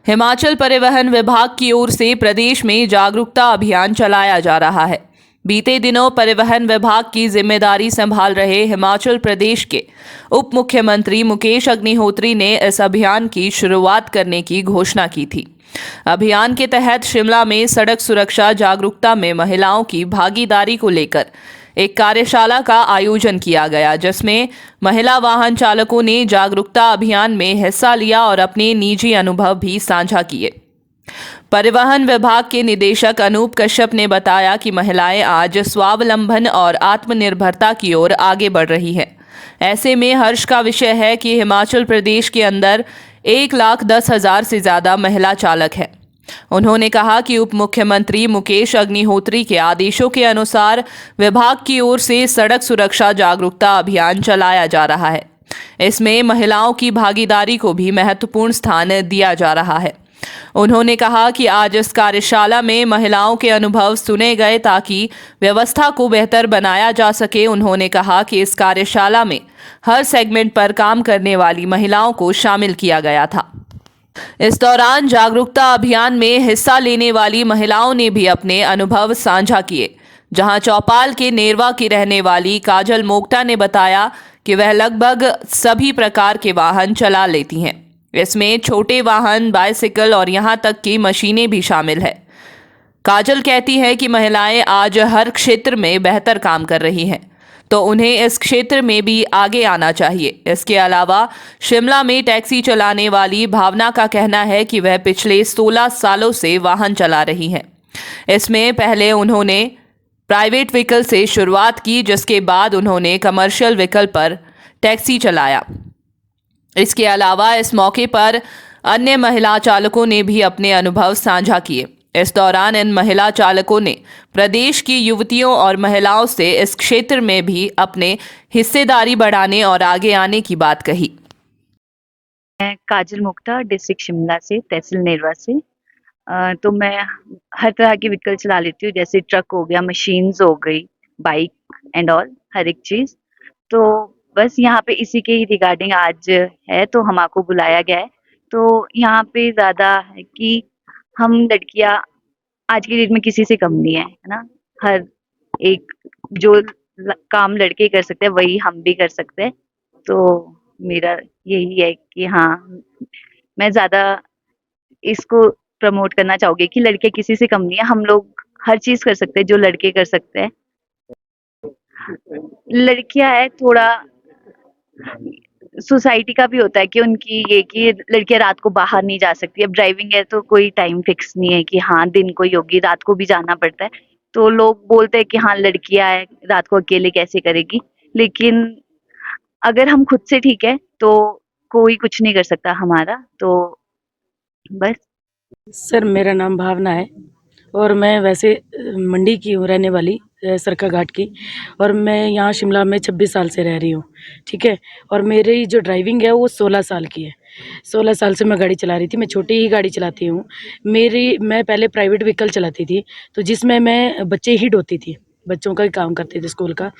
हिमाचल परिवहन विभाग की ओर से प्रदेश में जागरूकता अभियान चलाया जा रहा है। बीते दिनों परिवहन विभाग की जिम्मेदारी संभाल रहे हिमाचल प्रदेश के उप मुख्यमंत्री मुकेश अग्निहोत्री ने इस अभियान की शुरुआत करने की घोषणा की थी। अभियान के तहत शिमला में सड़क सुरक्षा जागरूकता में महिलाओं की भागीदारी को लेकर एक कार्यशाला का आयोजन किया गया, जिसमें महिला वाहन चालकों ने जागरूकता अभियान में हिस्सा लिया और अपने निजी अनुभव भी साझा किए। परिवहन विभाग के निदेशक अनूप कश्यप ने बताया कि महिलाएं आज स्वावलंबन और आत्मनिर्भरता की ओर आगे बढ़ रही है। ऐसे में हर्ष का विषय है कि हिमाचल प्रदेश के अंदर 1,10,000 से ज्यादा महिला चालक हैं। उन्होंने कहा कि उप मुख्यमंत्री मुकेश अग्निहोत्री के आदेशों के अनुसार विभाग की ओर से सड़क सुरक्षा जागरूकता अभियान चलाया जा रहा है। इसमें महिलाओं की भागीदारी को भी महत्वपूर्ण स्थान दिया जा रहा है। उन्होंने कहा कि आज इस कार्यशाला में महिलाओं के अनुभव सुने गए ताकि व्यवस्था को बेहतर बनाया जा सके। उन्होंने कहा कि इस कार्यशाला में हर सेगमेंट पर काम करने वाली महिलाओं को शामिल किया गया था। इस दौरान जागरूकता अभियान में हिस्सा लेने वाली महिलाओं ने भी अपने अनुभव साझा किए। जहां चौपाल के नेरवा की रहने वाली काजल मोक्टा ने बताया कि वह लगभग सभी प्रकार के वाहन चला लेती हैं। इसमें छोटे वाहन, बाइसिकल और यहां तक कि मशीनें भी शामिल है। काजल कहती है कि महिलाएं आज हर क्षेत्र में बेहतर काम कर रही हैं, तो उन्हें इस क्षेत्र में भी आगे आना चाहिए। इसके अलावा शिमला में टैक्सी चलाने वाली भावना का कहना है कि वह पिछले 16 सालों से वाहन चला रही हैं। इसमें पहले उन्होंने प्राइवेट व्हीकल से शुरुआत की, जिसके बाद उन्होंने कमर्शियल व्हीकल पर टैक्सी चलाया। इसके अलावा इस मौके पर अन्य महिला चालकों ने भी अपने अनुभव साझा किए। इस दौरान इन महिला चालकों ने प्रदेश की युवतियों और महिलाओं से इस क्षेत्र में भी अपने हिस्सेदारी बढ़ाने और आगे आने की बात कही। मैं काजल मुक्ता डिस्ट्रिक्ट शिमला से, तहसील नेरवा से। तो मैं हर तरह की व्हीकल चला लेती हूँ, जैसे ट्रक हो गया, मशीन्स हो गई, बाइक एंड ऑल, हर एक चीज़। तो बस यहाँ पे इसी के ही रिगार्डिंग आज है, तो हम आपको बुलाया गया है। तो यहाँ पे ज़्यादा है कि हम लड़कियाँ आज की डेट में किसी से कम नहीं है ना? हर एक जो काम लड़के कर सकते हैं वही हम भी कर सकते हैं। तो मेरा यही है कि हाँ, मैं ज़्यादा इसको प्रमोट करना चाहूँगी कि लड़के किसी से कम नहीं है, हम लोग हर चीज़ कर सकते हैं जो लड़के कर सकते हैं। लड़कियाँ है थोड़ा सोसाइटी का भी होता है कि उनकी ये कि लड़कियाँ रात को बाहर नहीं जा सकती। अब ड्राइविंग है तो कोई टाइम फिक्स नहीं है कि हाँ, दिन को ही होगी, रात को भी जाना पड़ता है। तो लोग बोलते हैं कि हाँ, लड़कियाँ हैं, रात को अकेले कैसे करेगी? लेकिन अगर हम खुद से ठीक है, तो कोई कुछ नहीं कर सकता हमारा। तो बस। सर, मेरा नाम भावना है और मैं वैसे मंडी की हूँ, रहने वाली सरका घाट की, और मैं यहाँ शिमला में 26 साल से रह रही हूँ, ठीक है। और मेरी जो ड्राइविंग है वो 16 साल की है। 16 साल से मैं गाड़ी चला रही थी। मैं छोटी ही गाड़ी चलाती हूँ। मैं पहले प्राइवेट व्हीकल चलाती थी, तो जिसमें मैं बच्चे ही ढोती थी, बच्चों का ही काम करती थी स्कूल का।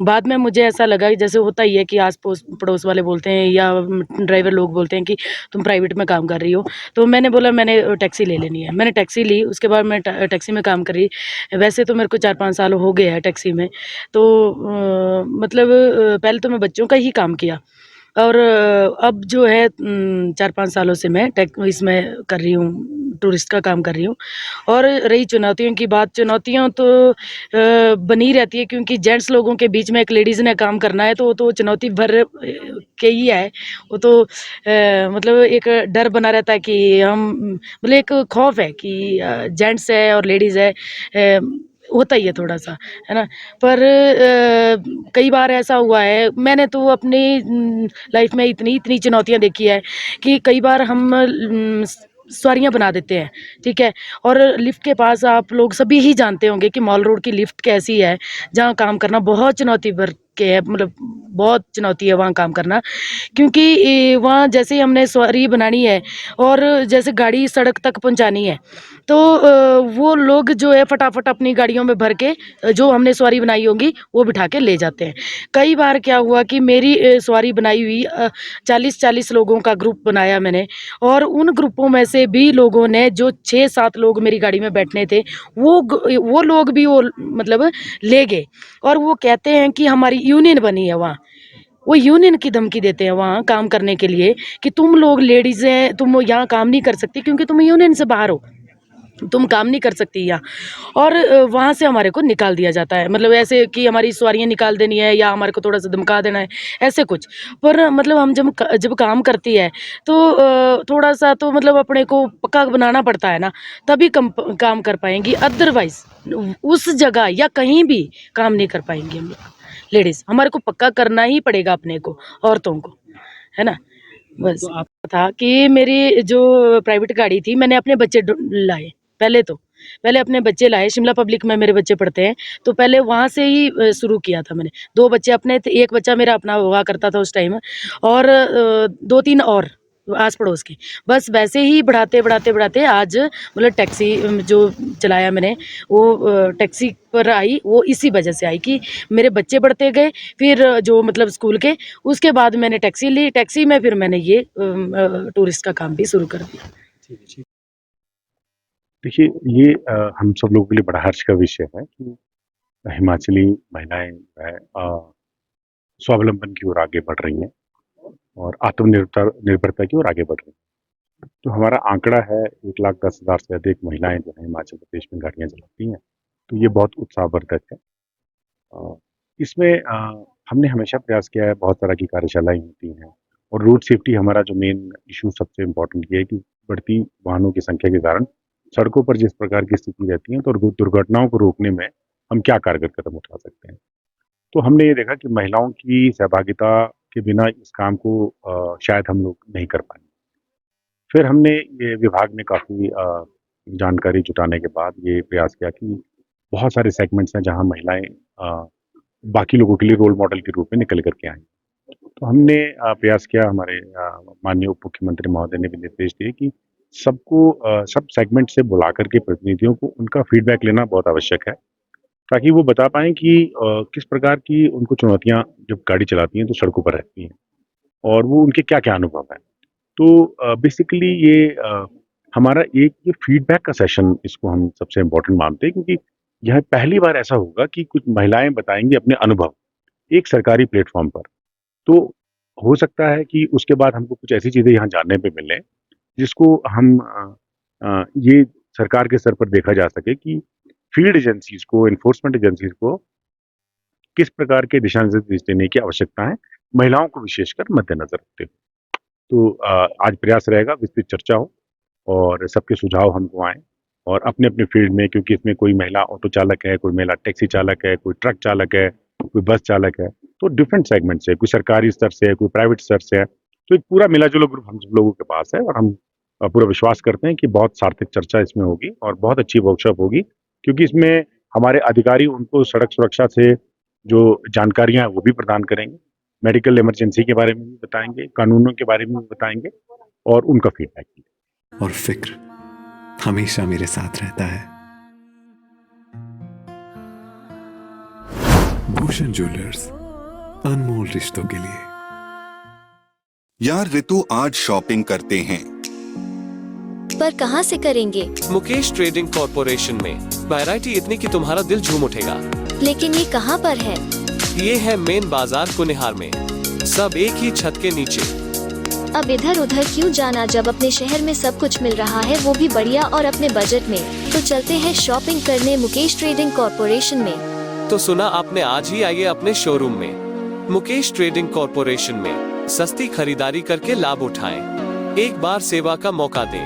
बाद में मुझे ऐसा लगा कि जैसे होता ही है कि आस पड़ोस वाले बोलते हैं या ड्राइवर लोग बोलते हैं कि तुम प्राइवेट में काम कर रही हो, तो मैंने बोला मैंने टैक्सी ले लेनी है। मैंने टैक्सी ली, उसके बाद मैं टैक्सी में काम करी। वैसे तो मेरे को 4-5 साल हो गए हैं टैक्सी में। तो मतलब पहले तो मैं बच्चों का ही काम किया, और अब जो है 4-5 सालों से मैं इसमें कर रही हूँ, टूरिस्ट का काम कर रही हूँ। और रही चुनौतियों की बात, चुनौतियाँ तो बनी रहती है, क्योंकि जेंट्स लोगों के बीच में एक लेडीज़ ने काम करना है, तो वो तो चुनौती भर के ही है। वो तो मतलब एक डर बना रहता है कि हम, मतलब एक खौफ है कि जेंट्स है और लेडीज़ है, होता ही है थोड़ा सा, है ना। पर कई बार ऐसा हुआ है, मैंने तो अपनी लाइफ में इतनी चुनौतियाँ देखी है कि कई बार हम सवारियाँ बना देते हैं, ठीक है। और लिफ्ट के पास आप लोग सभी ही जानते होंगे कि मॉल रोड की लिफ्ट कैसी है, जहाँ काम करना बहुत चुनौती के है, मतलब बहुत चुनौती है वहाँ काम करना, क्योंकि वहाँ जैसे हमने सवारी बनानी है और जैसे गाड़ी सड़क तक पहुँचानी है, तो वो लोग जो है फटाफट अपनी गाड़ियों में भर के जो हमने सवारी बनाई होगी वो बिठा के ले जाते हैं। कई बार क्या हुआ कि मेरी सवारी बनाई हुई 40-40 लोगों का ग्रुप बनाया मैंने, और उन ग्रुपों में से भी लोगों ने जो 6-7 लोग मेरी गाड़ी में बैठने थे वो लोग भी वो मतलब ले गए, और वो कहते हैं कि हमारी यूनियन बनी है वहाँ। वो यूनियन की धमकी देते हैं वहाँ काम करने के लिए कि तुम लोग लेडीज हैं, तुम यहाँ काम नहीं कर सकती क्योंकि तुम यूनियन से बाहर हो, तुम काम नहीं कर सकती यहाँ। और वहाँ से हमारे को निकाल दिया जाता है, मतलब ऐसे कि हमारी सवारियाँ निकाल देनी है या हमारे को थोड़ा सा धमका देना है, ऐसे कुछ। पर मतलब हम जब काम करती है तो थोड़ा सा तो मतलब अपने को पक्का बनाना पड़ता है ना, तभी काम कर पाएंगी, अदरवाइज उस जगह या कहीं भी काम नहीं कर पाएंगी हम लोग लेडीज। हमारे को पक्का करना ही पड़ेगा अपने को, औरतों को, है ना। बस तो आप था कि मेरी जो प्राइवेट गाड़ी थी, मैंने अपने बच्चे लाए। पहले अपने बच्चे लाए, शिमला पब्लिक में मेरे बच्चे पढ़ते हैं, तो पहले वहाँ से ही शुरू किया था मैंने। 2 बच्चे अपने थे, 1 बच्चा मेरा अपना हुआ करता था उस टाइम, और 2-3 और आस पड़ोस के। बस वैसे ही बढ़ाते आज मतलब टैक्सी जो चलाया मैंने, वो टैक्सी पर आई, वो इसी वजह से आई कि मेरे बच्चे बढ़ते गए, फिर जो मतलब स्कूल के, उसके बाद मैंने टैक्सी ली, टैक्सी में फिर मैंने ये टूरिस्ट का काम भी शुरू कर दिया। देखिए, ये हम सब लोगों के लिए बड़ा हर्ष का विषय है कि हिमाचली महिलाएं स्वावलंबन की ओर आगे बढ़ रही हैं और निर्भरता की ओर आगे बढ़ रही हैं। तो हमारा आंकड़ा है 1,10,000 से अधिक महिलाएं जो है हिमाचल प्रदेश में गाड़ियां चलाती हैं, तो ये बहुत उत्साहवर्धक है। इसमें हमने हमेशा प्रयास किया है, बहुत तरह की कार्यशालाएं होती हैं, और रोड सेफ्टी हमारा जो मेन इशू सबसे इम्पोर्टेंट ये है कि बढ़ती वाहनों की संख्या के कारण सड़कों पर जिस प्रकार की स्थिति रहती है, तो दुर्घटनाओं को रोकने में हम क्या कारगर कदम उठा सकते हैं। तो हमने ये देखा कि महिलाओं की सहभागिता के बिना इस काम को शायद हम लोग नहीं कर पाएंगे। फिर हमने ये विभाग में काफ़ी जानकारी जुटाने के बाद ये प्रयास किया कि बहुत सारे सेगमेंट्स हैं जहाँ महिलाएं बाकी लोगों के लिए रोल मॉडल के रूप में निकल करके आएँ। तो हमने प्रयास किया, हमारे माननीय उप मुख्यमंत्री महोदय ने भी निर्देश दिए कि सब सेगमेंट से बुला करके प्रतिनिधियों को उनका फीडबैक लेना बहुत आवश्यक है, ताकि वो बता पाएँ कि किस प्रकार की उनको चुनौतियाँ जब गाड़ी चलाती हैं तो सड़कों पर रहती हैं, और वो उनके क्या-क्या अनुभव हैं। तो बेसिकली ये हमारा एक ये फीडबैक का सेशन, इसको हम सबसे इम्पोर्टेंट मानते हैं, क्योंकि यह पहली बार ऐसा होगा कि कुछ महिलाएं बताएंगी अपने अनुभव एक सरकारी प्लेटफॉर्म पर। तो हो सकता है कि उसके बाद हमको कुछ ऐसी चीज़ें यहाँ जानने पे मिलें जिसको हम ये सरकार के स्तर पर देखा जा सके कि फील्ड एजेंसीज को, इन्फोर्समेंट एजेंसीज को किस प्रकार के दिशा निर्देश देने की आवश्यकता है, महिलाओं को विशेषकर मद्देनजर रखते हुए। तो आज प्रयास रहेगा, विस्तृत चर्चा हो और सबके सुझाव हमको आएँ, और अपने अपने फील्ड में, क्योंकि इसमें कोई महिला ऑटो चालक है, कोई महिला टैक्सी चालक है, कोई ट्रक चालक है, कोई बस चालक है, तो डिफरेंट सेगमेंट से, कोई सरकारी स्तर से है, कोई प्राइवेट स्तर से है, तो एक पूरा मिला जुला ग्रुप हम सब लोगों के पास है, और हम पूरा विश्वास करते हैं कि बहुत सार्थक चर्चा इसमें होगी और बहुत अच्छी वर्कशॉप होगी, क्योंकि इसमें हमारे अधिकारी उनको सड़क सुरक्षा से जो जानकारियां हैं वो भी प्रदान करेंगे, मेडिकल इमरजेंसी के बारे में भी बताएंगे, कानूनों के बारे में भी बताएंगे, और उनका फीडबैक भी। और फिक्र हमेशा मेरे साथ रहता है। भूषण ज्वेलर्स, अनमोल रिश्तों के लिए। यार रितु, आज शॉपिंग करते हैं, पर कहाँ से करेंगे? मुकेश ट्रेडिंग कॉर्पोरेशन में वैरायटी इतनी कि तुम्हारा दिल झूम उठेगा। लेकिन ये कहाँ पर है? ये है मेन बाजार कुनिहार में, सब एक ही छत के नीचे। अब इधर उधर क्यों जाना जब अपने शहर में सब कुछ मिल रहा है, वो भी बढ़िया और अपने बजट में। तो चलते हैं शॉपिंग करने मुकेश ट्रेडिंग कॉर्पोरेशन में। तो सुना आपने, आज ही आइए अपने शोरूम में। मुकेश ट्रेडिंग कॉर्पोरेशन में सस्ती खरीदारी करके लाभ उठाएं। एक बार सेवा का मौका दें।